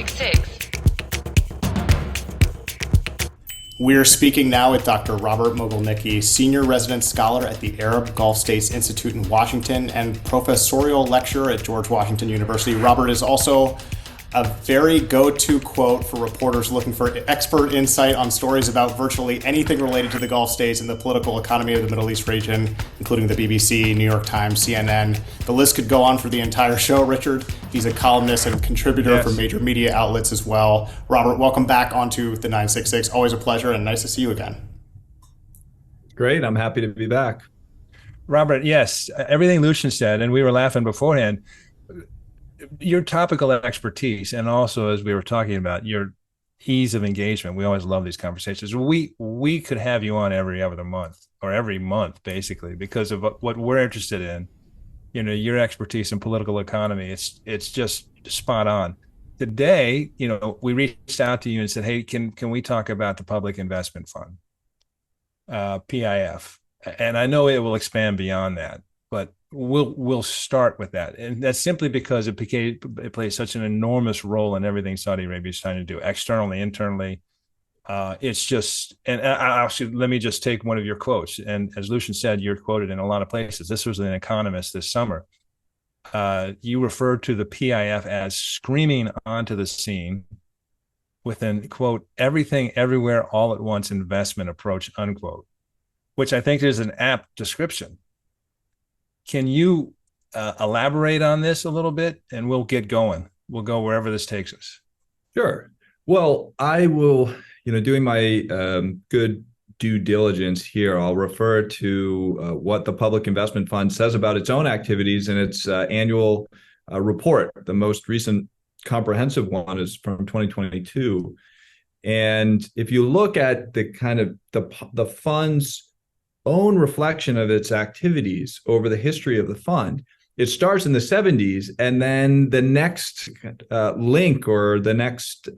966. We're speaking now with Dr. Robert Mogielnicki, Senior Resident Scholar at the Arab Gulf States Institute in Washington and Professorial Lecturer at George Washington University. Robert is also a very go-to quote for reporters looking for expert insight on stories about virtually anything related to the Gulf states and the political economy of the Middle East region, including the BBC, New York Times, CNN. The list could go on for the entire show, Richard. He's a columnist and contributor for major media outlets as well. Robert, welcome back onto the 966. Always a pleasure and nice to see you again. Great. I'm happy to be back. Robert, yes, everything Lucian said, and we were laughing beforehand, your topical expertise, and also as we were talking about your ease of engagement. We always love these conversations. We could have you on every other month or every month, basically, because of what we're interested in. You know, your expertise in political economy. It's just spot on. Today, you know, we reached out to you and said, hey, can we talk about the Public Investment Fund, PIF? And I know it will expand beyond that, but we'll start with that, and that's simply because it plays such an enormous role in everything Saudi Arabia is trying to do, externally, internally. It's just, and actually, let me just take one of your quotes. And as Lucian said, you're quoted in a lot of places. This was an economist this summer. You referred to the PIF as screaming onto the scene with an, quote, everything, everywhere, all at once investment approach, unquote, which I think is an apt description. Can you elaborate on this a little bit, and we'll get going. We'll go wherever this takes us. Sure. Well, I will, doing my good due diligence here, I'll refer to what the Public Investment Fund says about its own activities in its annual report. The most recent comprehensive one is from 2022. And if you look at the kind of the fund's own reflection of its activities over the history of the fund, it starts in the 70s, and then the next link or the next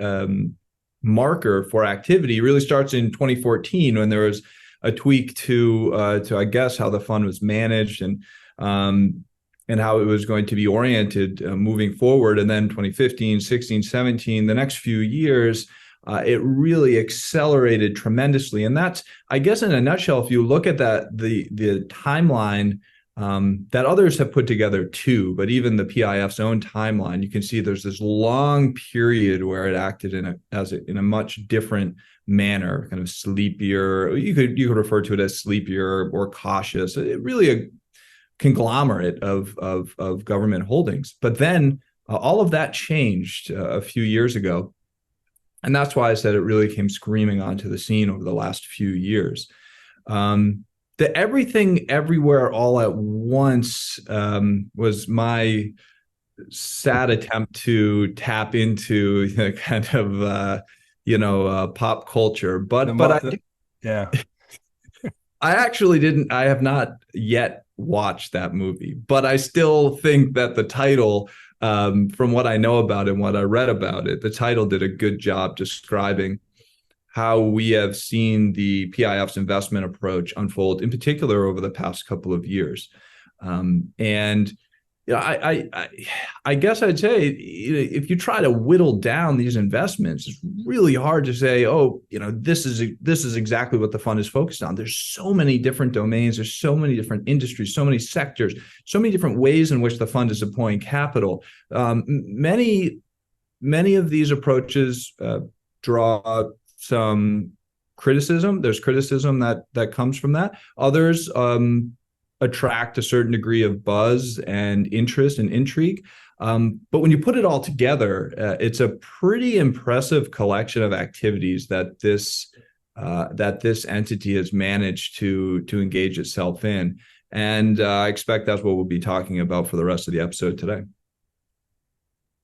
marker for activity really starts in 2014, when there was a tweak to I guess how the fund was managed and how it was going to be oriented moving forward. And then 2015, 16, 17, the next few years, it really accelerated tremendously. And that's, I guess, in a nutshell, if you look at that, the timeline that others have put together too, but even the PIF's own timeline, you can see there's this long period where it acted in a much different manner, kind of sleepier. You could refer to it as sleepier or cautious. It really a conglomerate of government holdings. But then all of that changed a few years ago. And that's why I said it really came screaming onto the scene over the last few years. The everything, everywhere, all at once was my sad attempt to tap into kind of pop culture. But I actually didn't. I have not yet watched that movie, but I still think that the title, from what I know about it and what I read about it, the title did a good job describing how we have seen the PIF's investment approach unfold, in particular over the past couple of years. I guess I'd say, if you try to whittle down these investments, it's really hard to say, this is exactly what the fund is focused on. There's so many different domains, there's so many different industries, so many sectors, so many different ways in which the fund is deploying capital. Many of these approaches draw some criticism. There's criticism that comes from that. Others attract a certain degree of buzz and interest and intrigue. But when you put it all together, it's a pretty impressive collection of activities that this entity has managed to engage itself in. And I expect that's what we'll be talking about for the rest of the episode today.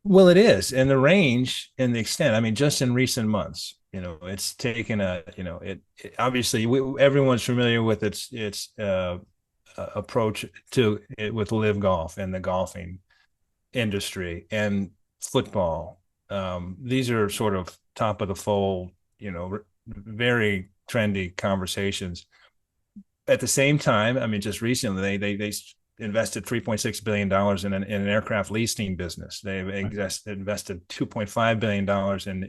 Well, it is. And the range and the extent, I mean, just in recent months, it's taken obviously everyone's familiar with its approach to it with Live Golf and the golfing industry and football. These are sort of top of the fold, very trendy conversations. At the same time, I mean, just recently they invested $3.6 billion in an aircraft leasing business. They've invested $2.5 billion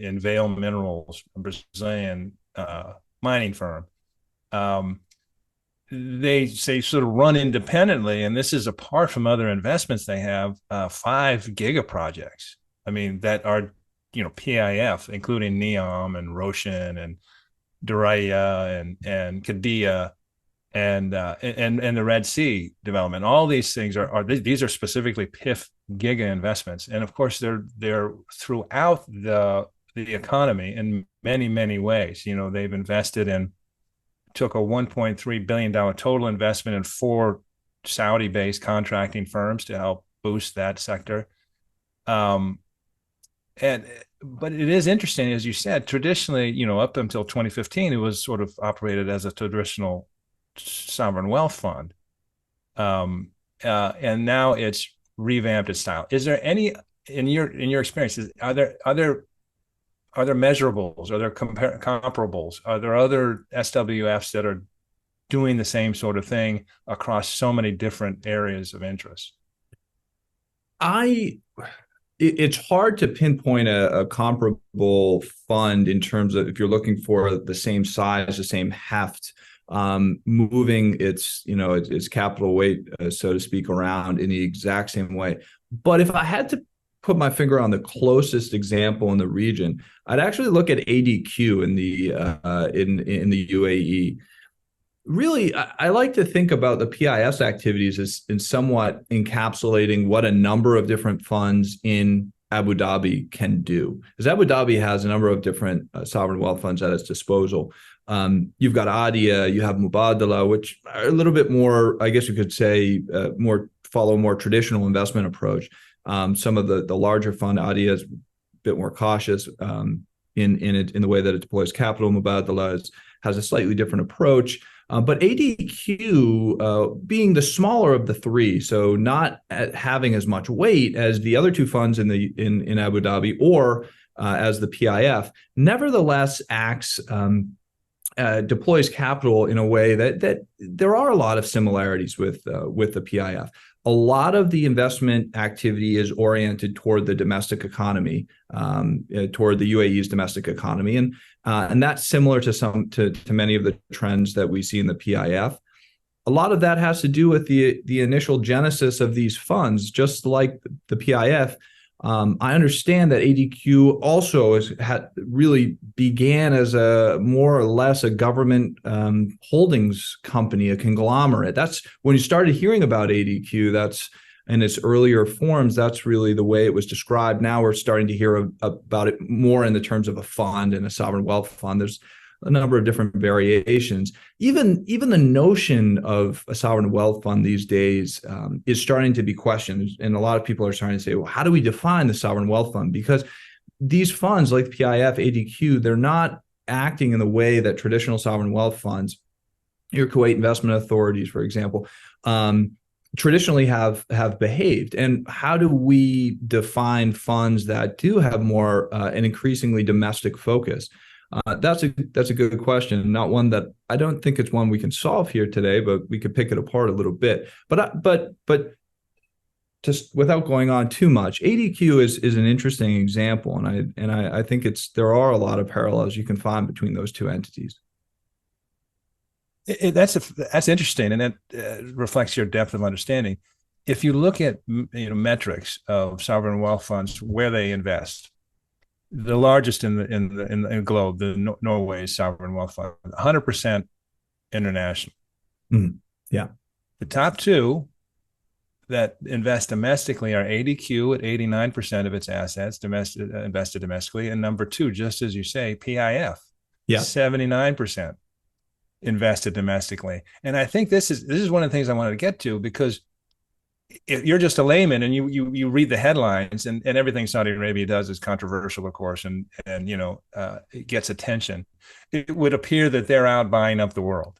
in Vale Minerals, a Brazilian mining firm. They sort of run independently, and this is apart from other investments they have, 5 giga projects. I mean, that are, PIF, including NEOM and Roshan and Daraya and Qiddiya and the Red Sea development. All these things these are specifically PIF giga investments, and of course they're throughout the economy in many, many ways. They've took a $1.3 billion total investment in 4 Saudi-based contracting firms to help boost that sector. But it is interesting, as you said, traditionally, up until 2015, it was sort of operated as a traditional sovereign wealth fund. And now it's revamped its style. Is there any, in your experiences, are there measurables? Are there comparables? Are there other SWFs that are doing the same sort of thing across so many different areas of interest? It's hard to pinpoint a comparable fund in terms of, if you're looking for the same size, the same heft, moving its capital weight, so to speak, around in the exact same way. But if I had to put my finger on the closest example in the region, I'd actually look at ADQ in the UAE. Really, I like to think about the PIS activities as in somewhat encapsulating what a number of different funds in Abu Dhabi can do. Because Abu Dhabi has a number of different sovereign wealth funds at its disposal. You've got ADIA, you have Mubadala, which are a little bit more, I guess you could say, follow a more traditional investment approach. Some of the larger fund, ADIA, is a bit more cautious in the way that it deploys capital. Mubadala has a slightly different approach. But ADQ, being the smaller of the 3, so not having as much weight as the other 2 funds in Abu Dhabi or as the PIF, nevertheless deploys capital in a way that there are a lot of similarities with the PIF. A lot of the investment activity is oriented toward the domestic economy, toward the UAE's domestic economy, and that's similar to many of the trends that we see in the PIF. A lot of that has to do with the initial genesis of these funds, just like the PIF. I understand that ADQ also really began as a more or less a government holdings company, a conglomerate. That's when you started hearing about ADQ. That's in its earlier forms. That's really the way it was described. Now we're starting to hear about it more in the terms of a fund and a sovereign wealth fund. There's a number of different variations. Even the notion of a sovereign wealth fund these days is starting to be questioned. And a lot of people are starting to say, well, how do we define the sovereign wealth fund? Because these funds like PIF, ADQ, they're not acting in the way that traditional sovereign wealth funds, your Kuwait investment authorities, for example, traditionally have behaved. And how do we define funds that do have more an increasingly domestic focus? That's a good question. Not one that I don't think it's one we can solve here today, but we could pick it apart a little bit. But just without going on too much, ADQ is an interesting example, and I think there are a lot of parallels you can find between those 2 entities. That's interesting, and that reflects your depth of understanding. If you look at metrics of sovereign wealth funds, where they invest, the largest in the globe, the Norway's sovereign wealth fund, 100% international. Yeah. The top 2 that invest domestically are ADQ at 89% of its assets invested domestically, and number 2, just as you say, PIF, 79% invested domestically. And I think this is one of the things I wanted to get to, because if you're just a layman and you read the headlines, and everything Saudi Arabia does is controversial, of course, and it gets attention, it would appear that they're out buying up the world.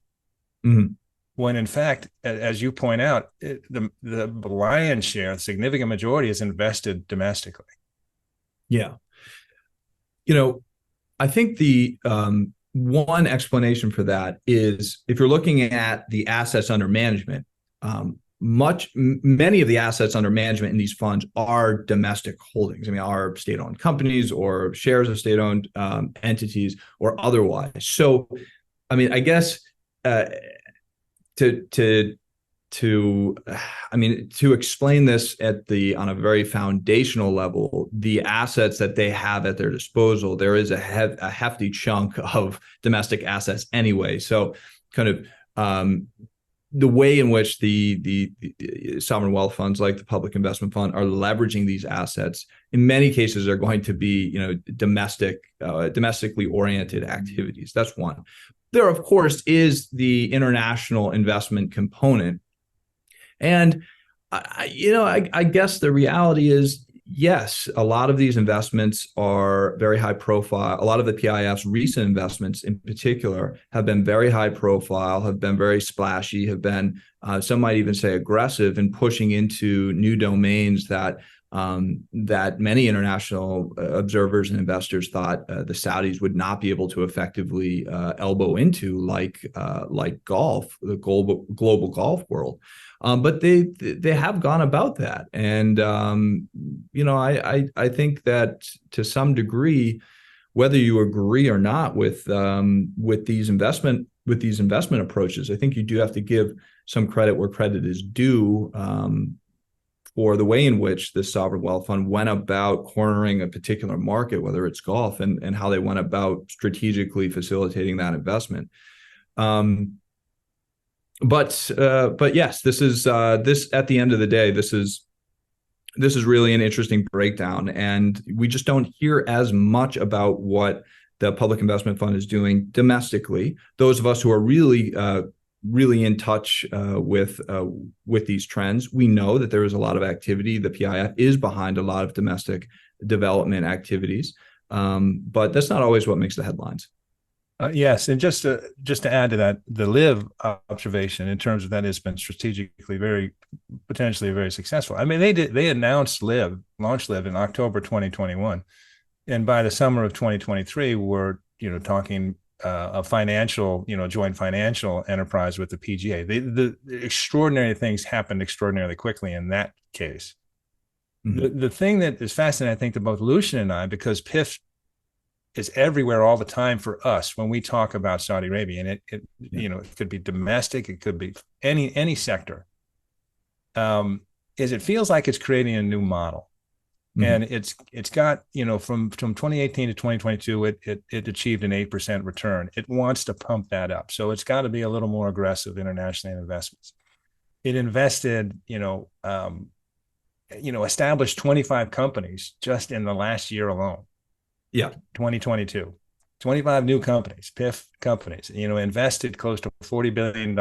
Mm-hmm. When in fact, as you point out, the lion's share, the significant majority, is invested domestically. Yeah. I think the one explanation for that is, if you're looking at the assets under management, many of the assets under management in these funds are domestic holdings. I mean, are state-owned companies or shares of state-owned entities or otherwise. So, I mean, I guess to explain this on a very foundational level, the assets that they have at their disposal, there is a hefty chunk of domestic assets anyway. So, kind of the way in which the sovereign wealth funds like the public investment fund are leveraging these assets in many cases are going to be domestically oriented activities. That's one. There, of course, is the international investment component. And I guess the reality is, yes, a lot of these investments are very high profile. A lot of the PIF's recent investments in particular have been very high profile, have been very splashy, have been, some might even say, aggressive in pushing into new domains that many international observers and investors thought the Saudis would not be able to effectively elbow into, like golf, the global golf world. But they have gone about that, and I think that to some degree, whether you agree or not with these investment approaches, I think you do have to give some credit where credit is due for the way in which the sovereign wealth fund went about cornering a particular market, whether it's golf, and how they went about strategically facilitating that investment. But yes, this is at the end of the day, this is really an interesting breakdown, and we just don't hear as much about what the public investment fund is doing domestically. Those of us who are really in touch with these trends, we know that there is a lot of activity. The PIF is behind a lot of domestic development activities, but that's not always what makes the headlines. Yes, and just to add to that, the LIV observation in terms of that has been strategically potentially very successful. I mean, they announced launched LIV in October 2021, and by the summer of 2023, we're talking a financial joint financial enterprise with the PGA. The extraordinary things happened extraordinarily quickly in that case. Mm-hmm. The thing that is fascinating, I think, to both Lucian and I, because PIF is everywhere all the time for us when we talk about Saudi Arabia, and it could be domestic, it could be any sector, is it feels like it's creating a new model. Mm-hmm. And it's got, from 2018 to 2022, it achieved an 8% return. It wants to pump that up. So it's got to be a little more aggressive internationally in investments. It invested, established 25 companies just in the last year alone. Yeah. 2022, 25 new companies, PIF companies, invested close to $40 billion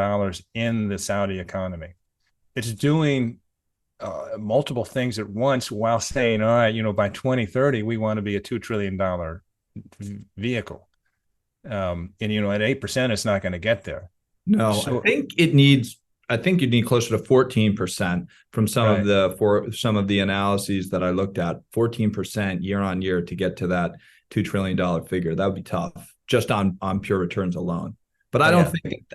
in the Saudi economy. It's doing multiple things at once while saying, all right, by 2030, we want to be a $2 trillion vehicle. And, at 8%, it's not going to get there. No, so, I think you need closer to 14% from some of the analyses that I looked at, 14% year on year to get to that $2 trillion figure. That would be tough just on pure returns alone. But I don't think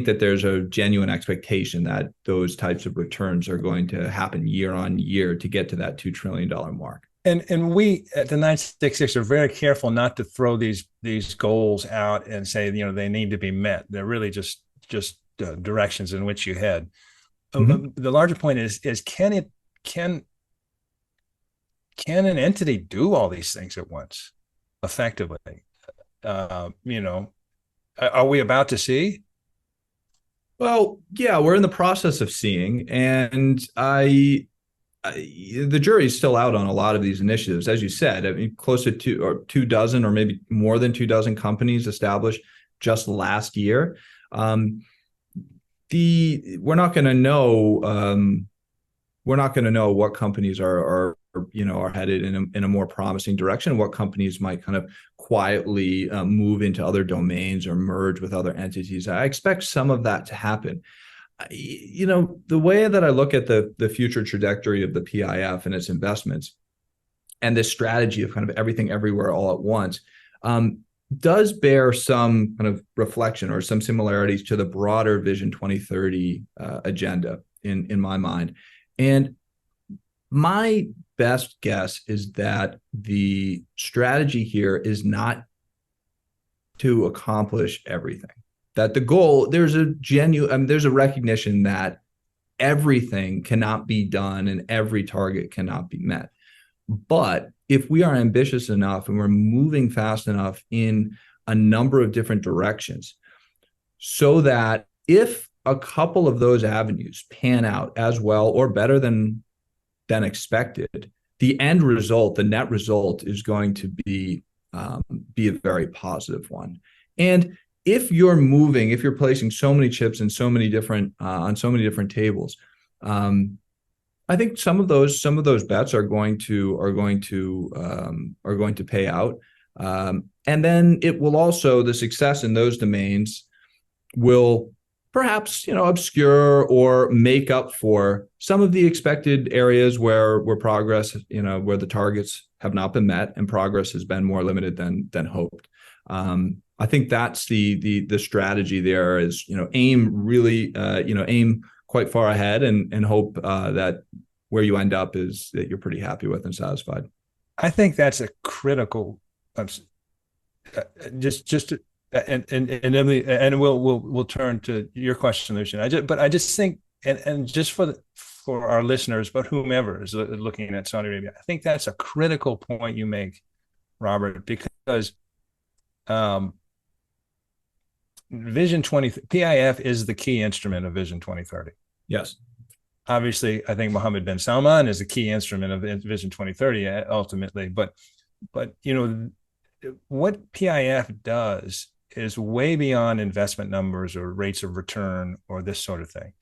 that there's a genuine expectation that those types of returns are going to happen year on year to get to that $2 trillion mark. And we at the 966 are very careful not to throw these goals out and say, they need to be met. They're really just directions in which you head. Mm-hmm. The larger point is can an entity do all these things at once effectively? Are we about to see? Well, yeah, we're in the process of seeing, and the jury is still out on a lot of these initiatives. As you said, I mean, close to two dozen or maybe more than 24 companies established just last year. We're not going to know. We're not going to know what companies are headed in a more promising direction. What companies might kind of quietly move into other domains or merge with other entities. I expect some of that to happen. The way that I look at the future trajectory of the PIF and its investments and this strategy of kind of everything everywhere all at once, does bear some kind of reflection or some similarities to the broader Vision 2030 agenda in my mind. And my best guess is that the strategy here is not to accomplish everything. That the goal, there's a genuine, there's a recognition that everything cannot be done and every target cannot be met. But if we are ambitious enough and we're moving fast enough in a number of different directions, so that if a couple of those avenues pan out as well or better than expected, the end result, the net result, is going to be a very positive one. And if you're placing so many chips in so many different on so many different tables, I think some of those bets are going to pay out, and then it will also, the success in those domains will perhaps obscure or make up for some of the expected areas where progress, where the targets have not been met and progress has been more limited than hoped. I think that's the strategy there is, aim quite far ahead and hope that where you end up is that you're pretty happy with and satisfied. I think that's a critical, and we'll turn to your question, Lucian. I just think, and just for our listeners, but whomever is looking at Saudi Arabia, I think that's a critical point you make, Robert, because Vision 20 PIF is the key instrument of Vision 2030. Yes. Obviously, I think Mohammed bin Salman is a key instrument of Vision 2030 ultimately, but what PIF does is way beyond investment numbers or rates of return or this sort of thing.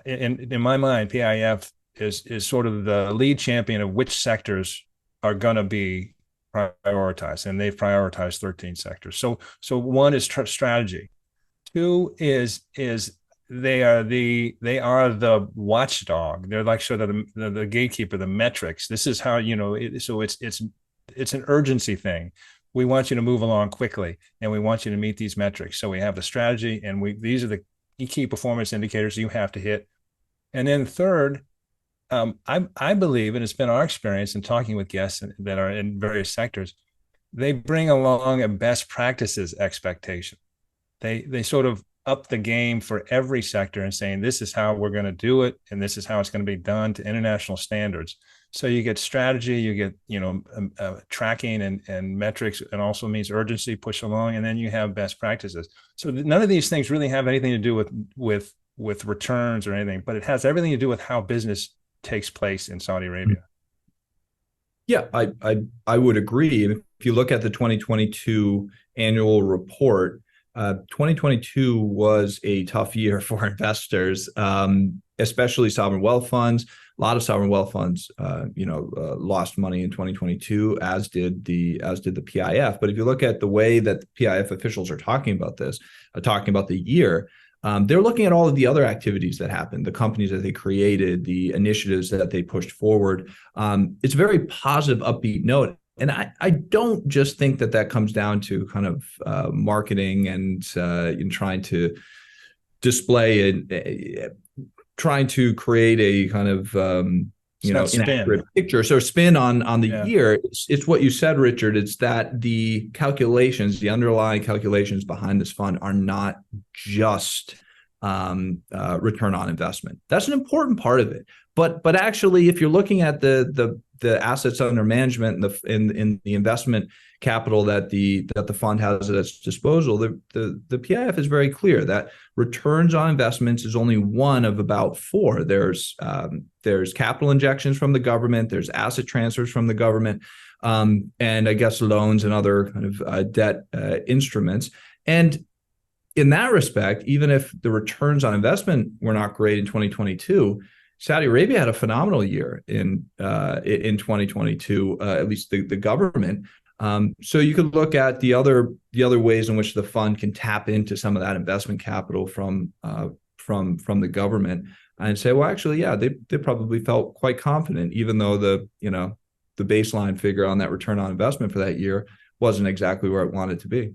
In my mind, PIF is sort of the lead champion of which sectors are going to be prioritized, and they've prioritized 13 sectors. So one is strategy. Two is they are the watchdog. They're like sort of the gatekeeper, the metrics. This is how so it's an urgency thing. We want you to move along quickly, and we want you to meet these metrics. So we have the strategy, and these are the key performance indicators you have to hit. And then third, I believe, and it's been our experience in talking with guests that are in various sectors, they bring along a best practices expectation. They sort of up the game for every sector and saying, this is how we're going to do it, and this is how it's going to be done to international standards. So you get strategy, you get tracking and metrics, and also means urgency, push along, and then you have best practices. So none of these things really have anything to do with returns or anything, but it has everything to do with how business takes place in Saudi Arabia. Yeah, I would agree. If you look at the 2022 annual report, 2022 was a tough year for investors, especially sovereign wealth funds. A lot of sovereign wealth funds, lost money in 2022, as did the PIF. But if you look at the way that the PIF officials are talking about this, talking about the year, they're looking at all of the other activities that happened, the companies that they created, the initiatives that they pushed forward. It's a very positive, upbeat note. And I don't just think that comes down to kind of marketing and trying to display trying to create a kind of inaccurate picture. So spin on the year. It's what you said, Richard. It's that the calculations, the underlying calculations behind this fund are not just return on investment. That's an important part of it. But actually, if you're looking at the assets under management and in the investment capital that the fund has at its disposal, the PIF is very clear that returns on investments is only one of about four. There's capital injections from the government, there's asset transfers from the government, and I guess loans and other kind of debt instruments. And in that respect, even if the returns on investment were not great in 2022, Saudi Arabia had a phenomenal year in 2022, at least the government. So you could look at the other ways in which the fund can tap into some of that investment capital from the government and say, well, actually, yeah, they probably felt quite confident, even though the baseline figure on that return on investment for that year wasn't exactly where it wanted to be.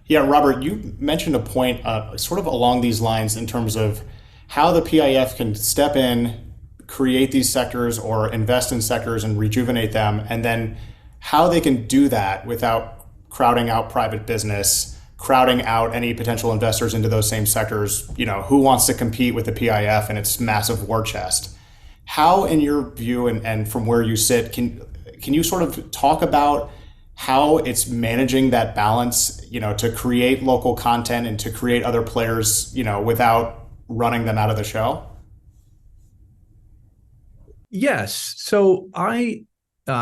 Yeah, Robert, you mentioned a point sort of along these lines in terms of how the PIF can step in, create these sectors or invest in sectors and rejuvenate them, and then how they can do that without crowding out private business, crowding out any potential investors into those same sectors. You know, who wants to compete with the PIF and its massive war chest? How, in your view, and from where you sit, can you sort of talk about how it's managing that balance, you know, to create local content and to create other players, you know, without running them out of the show? Yes. So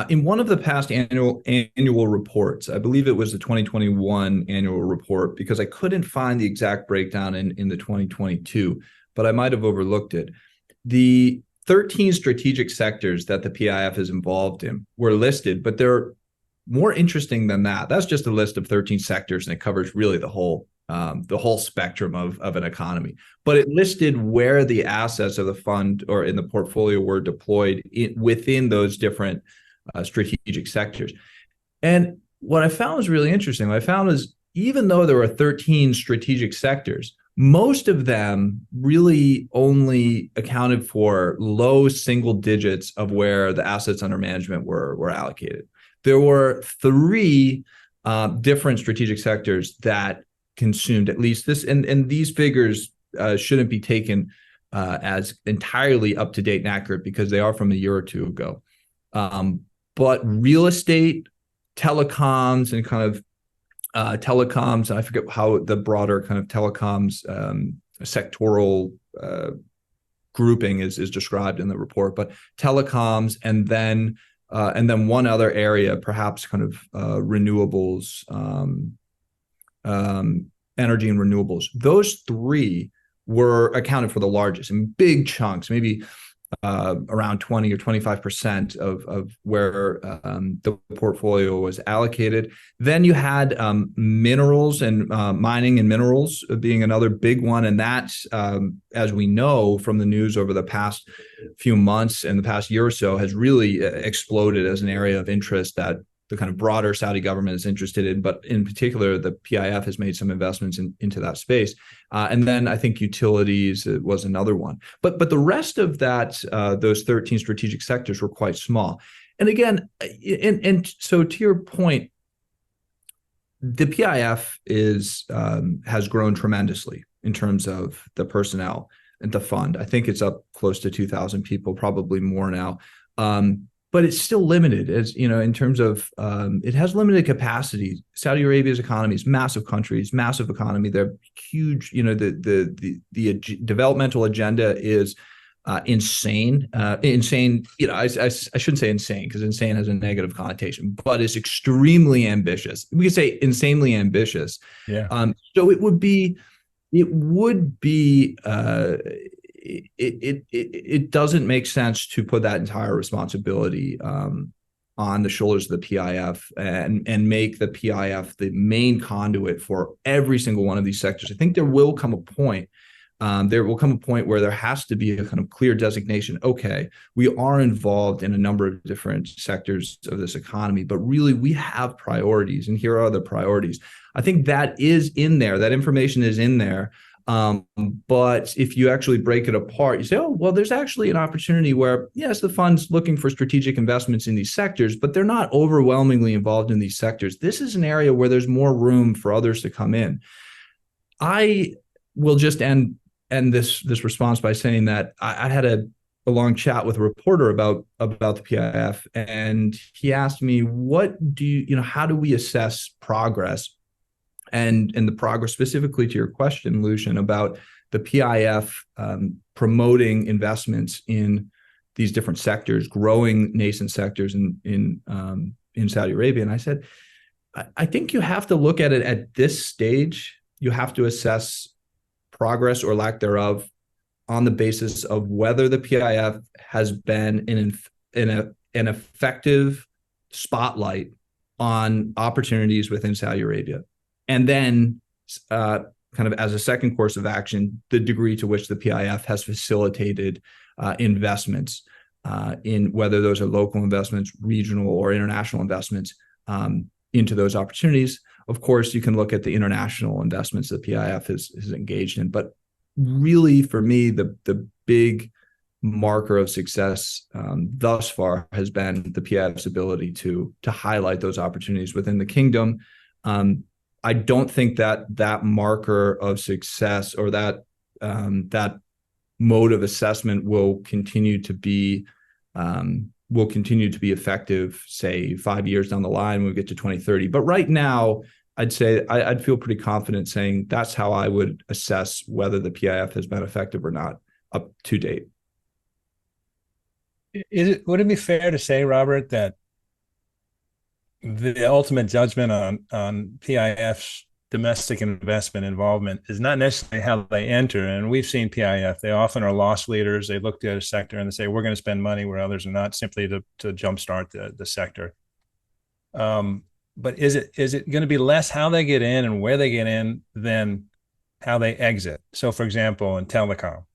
in one of the past annual reports, I believe it was the 2021 annual report, because I couldn't find the exact breakdown in the 2022, but I might have overlooked it. The 13 strategic sectors that the PIF is involved in were listed, but they're more interesting than that. That's just a list of 13 sectors, and it covers really the whole spectrum of an economy. But it listed where the assets of the fund or in the portfolio were deployed within those different strategic sectors. And what I found was really interesting. What I found is, even though there were 13 strategic sectors, most of them really only accounted for low single digits of where the assets under management were allocated. There were 3 different strategic sectors that consumed at least this, and these figures shouldn't be taken as entirely up to date and accurate because they are from a year or two ago. But real estate, telecoms, and kind of telecoms, I forget how the broader kind of telecoms sectoral grouping is described in the report, but telecoms, and then one other area, perhaps kind of renewables, energy and renewables. Those 3 were accounted for the largest in big chunks, maybe around 20 or 25% of where the portfolio was allocated. Then you had minerals and mining and minerals being another big one. And that, as we know from the news over the past few months and the past year or so, has really exploded as an area of interest that the kind of broader Saudi government is interested in, but in particular, the PIF has made some investments into that space. And then I think utilities was another one. But the rest of that, those 13 strategic sectors were quite small. And again, and so to your point, the PIF has grown tremendously in terms of the personnel and the fund. I think it's up close to 2,000 people, probably more now. But it's still limited, as you know, in terms of it has limited capacity. Saudi Arabia's economy is massive country, massive economy. They're huge. You know, the developmental agenda is insane. Insane. You know, I shouldn't say insane because insane has a negative connotation, but it's extremely ambitious. We could say insanely ambitious. Yeah. So it would be. It doesn't make sense to put that entire responsibility on the shoulders of the PIF and make the PIF the main conduit for every single one of these sectors. I think there will come a point where there has to be a kind of clear designation. Okay, we are involved in a number of different sectors of this economy, but really we have priorities, and here are the priorities. I think that is in there. That information is in there. But if you actually break it apart, you say, oh, well, there's actually an opportunity where, yes, the fund's looking for strategic investments in these sectors, but they're not overwhelmingly involved in these sectors. This is an area where there's more room for others to come in. I will just end this response by saying that I had a long chat with a reporter about the PIF, and he asked me, how do we assess progress? And the progress, specifically to your question, Lucian, about the PIF promoting investments in these different sectors, growing nascent sectors in Saudi Arabia. And I said, I think you have to look at it at this stage. You have to assess progress or lack thereof on the basis of whether the PIF has been an effective spotlight on opportunities within Saudi Arabia. And then kind of as a second course of action, the degree to which the PIF has facilitated investments in whether those are local investments, regional or international investments into those opportunities. Of course, you can look at the international investments that PIF is engaged in, but really, for me, the big marker of success thus far has been the PIF's ability to highlight those opportunities within the kingdom. I don't think that marker of success, or that mode of assessment, will continue to be effective, say 5 years down the line when we get to 2030. But right now, I'd say I'd feel pretty confident saying that's how I would assess whether the PIF has been effective or not up to date. Would it be fair to say, Robert, that the ultimate judgment on PIF's domestic investment involvement is not necessarily how they enter? And we've seen PIF, they often are loss leaders. They look at a sector and they say, we're going to spend money where others are not, simply to jumpstart the sector. But is it going to be less how they get in and where they get in than how they exit? So, for example, in telecom,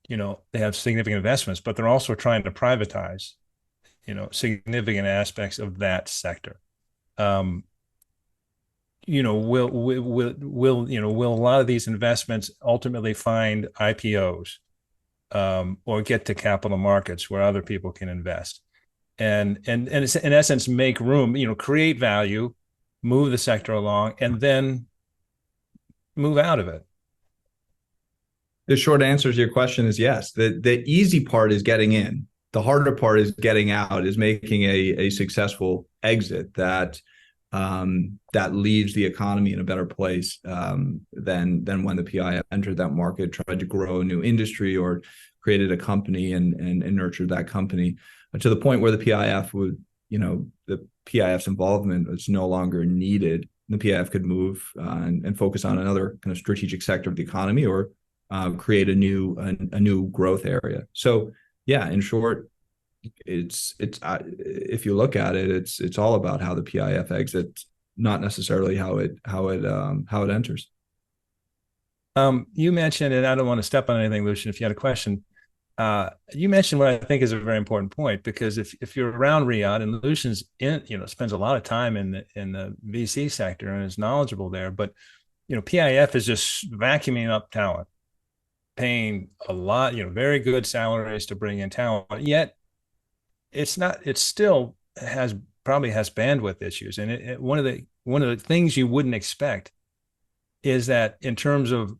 they have significant investments, but they're also trying to privatize, significant aspects of that sector. Will a lot of these investments ultimately find IPOs, or get to capital markets where other people can invest, and it's, in essence, make room, create value, move the sector along, and then move out of it? The short answer to your question is yes. The easy part is getting in. The harder part is getting out, is making a successful exit that leaves the economy in a better place than when the PIF entered that market, tried to grow a new industry, or created a company and nurtured that company to the point where the PIF's involvement was no longer needed. The PIF could move and focus on another kind of strategic sector of the economy, or create a new growth area. So yeah, in short, it's if you look at it, it's all about how the PIF exits, not necessarily how it enters. You mentioned, and I don't want to step on anything, Lucian, if you had a question, you mentioned what I think is a very important point, because if you're around Riyadh, and Lucian's spends a lot of time in the VC sector and is knowledgeable there, but PIF is just vacuuming up talent, paying a lot, very good salaries to bring in talent, yet it still probably has bandwidth issues. And one of the things you wouldn't expect is that, in terms of